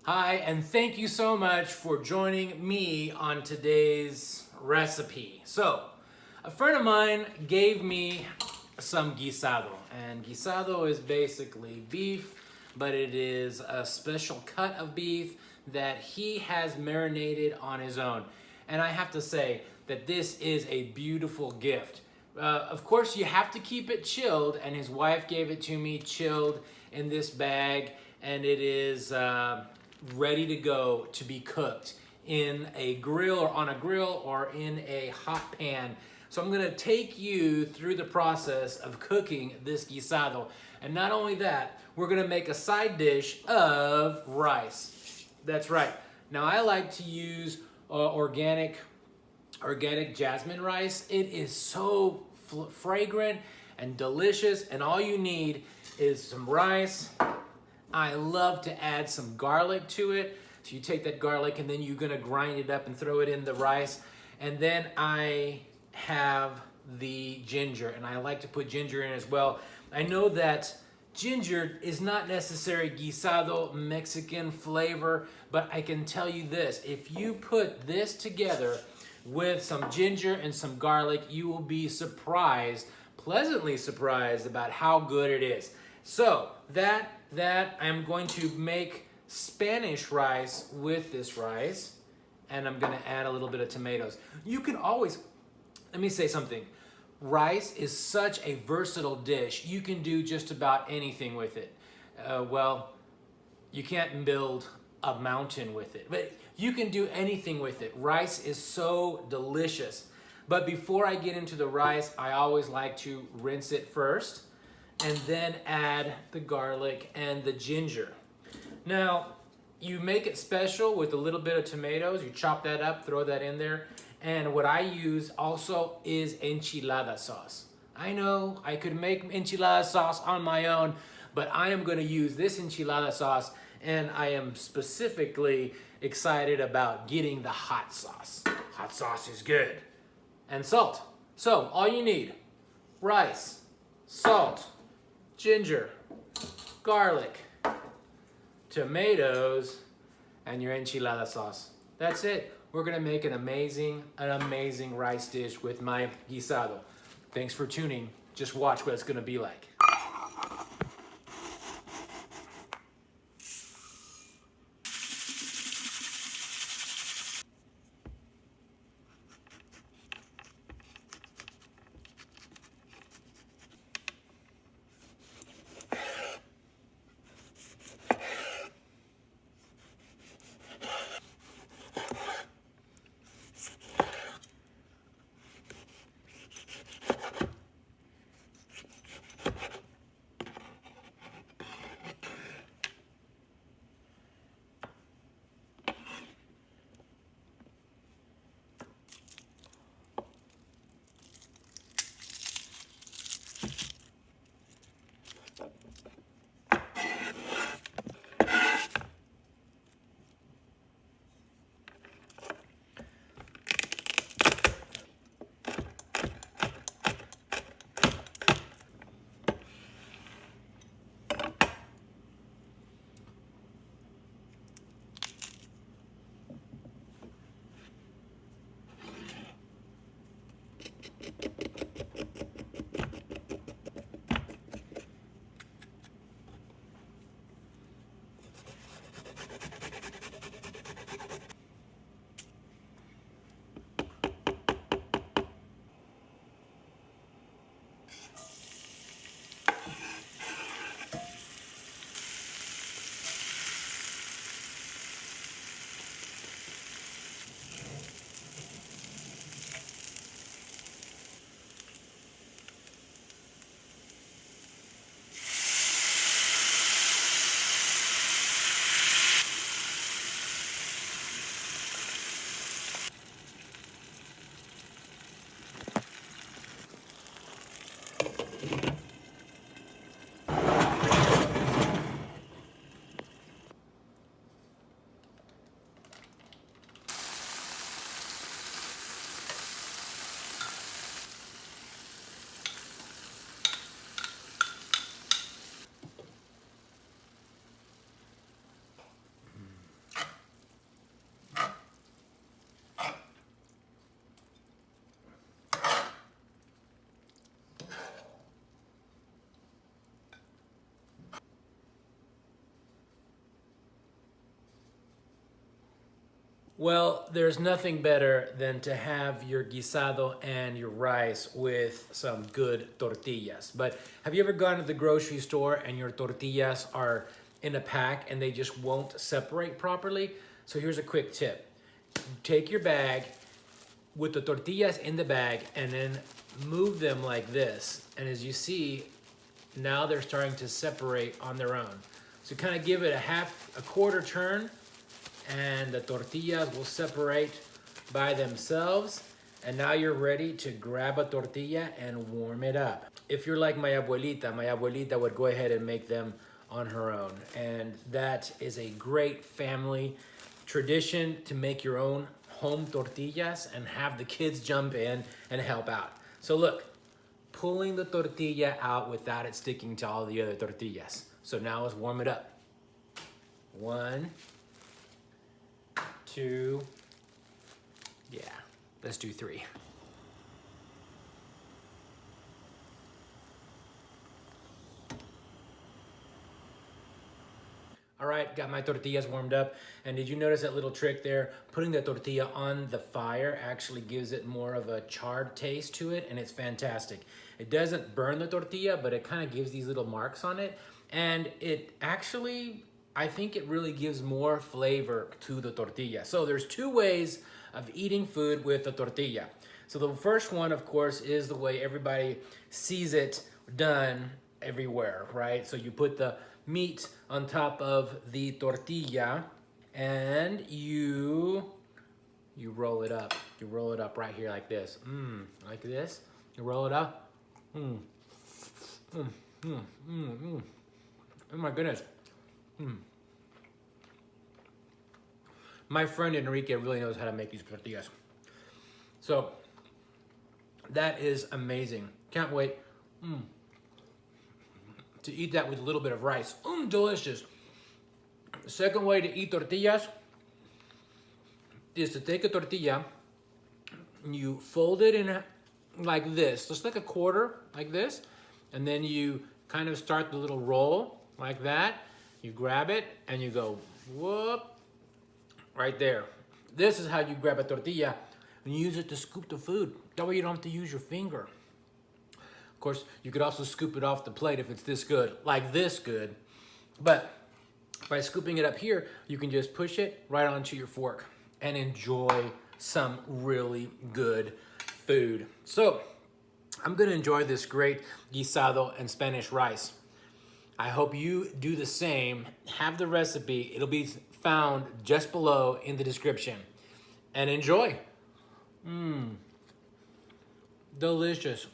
Hi, and thank you so much for joining me on today's recipe. So, a friend of mine gave me some guisado, and guisado is basically beef, but it is a special cut of beef that he has marinated on his own. And I have to say that this is a beautiful gift. Of course, you have to keep it chilled, and his wife gave it to me chilled in this bag, and it is ready to go to be cooked in a grill or on a grill or in a hot pan. So I'm gonna take you through the process of cooking this guisado. And not only that, we're gonna make a side dish of rice. That's right. Now I like to use organic jasmine rice. It is so fragrant and delicious, and all you need is some rice. I love to add some garlic to it. So you take that garlic and then you're gonna grind it up and throw it in the rice. And then I have the ginger, and I like to put ginger in as well. I know that ginger is not necessarily guisado Mexican flavor, but I can tell you this, if you put this together with some ginger and some garlic, you will be surprised, pleasantly surprised about how good it is. So that I'm going to make Spanish rice with this rice, and I'm gonna add a little bit of tomatoes. You can always, let me say something. Rice is such a versatile dish. You can do just about anything with it. Well, you can't build a mountain with it, but you can do anything with it. Rice is so delicious. But before I get into the rice, I always like to rinse it first and then add the garlic and the ginger. Now, you make it special with a little bit of tomatoes. You chop that up, throw that in there. And what I use also is enchilada sauce. I know I could make enchilada sauce on my own, but I am gonna use this enchilada sauce, and I am specifically excited about getting the hot sauce. Hot sauce is good. And salt. So all you need, rice, salt, ginger, garlic, tomatoes, and your enchilada sauce. That's it. We're gonna make an amazing rice dish with my guisado. Thanks for tuning. Just watch what it's gonna be like. Well, there's nothing better than to have your guisado and your rice with some good tortillas. But have you ever gone to the grocery store and your tortillas are in a pack and they just won't separate properly? So here's a quick tip. Take your bag with the tortillas in the bag and then move them like this. And as you see, now they're starting to separate on their own. So kind of give it a quarter turn, and the tortillas will separate by themselves. And now you're ready to grab a tortilla and warm it up. If you're like my abuelita would go ahead and make them on her own. And that is a great family tradition, to make your own home tortillas and have the kids jump in and help out. So look, pulling the tortilla out without it sticking to all the other tortillas. So now let's warm it up. 1, 2, yeah, let's do 3. All right, got my tortillas warmed up. And did you notice that little trick there? Putting the tortilla on the fire actually gives it more of a charred taste to it, and it's fantastic. It doesn't burn the tortilla, but it kind of gives these little marks on it. And it actually, I think it really gives more flavor to the tortilla. So there's 2 ways of eating food with a tortilla. So the first one, of course, is the way everybody sees it done everywhere, right? So you put the meat on top of the tortilla and you roll it up. You roll it up right here like this. Like this. You roll it up. Oh my goodness. My friend Enrique really knows how to make these tortillas. So that is amazing. Can't wait to eat that with a little bit of rice. Delicious. The second way to eat tortillas is to take a tortilla and you fold it in like this, just like a quarter, like this, and then you kind of start the little roll like that. You grab it and you go whoop, right there. This is how you grab a tortilla and use it to scoop the food. That way you don't have to use your finger. Of course, you could also scoop it off the plate if it's this good, like this good. But by scooping it up here, you can just push it right onto your fork and enjoy some really good food. So I'm gonna enjoy this great guisado and Spanish rice. I hope you do the same. Have the recipe. It'll be found just below in the description. And enjoy. Delicious.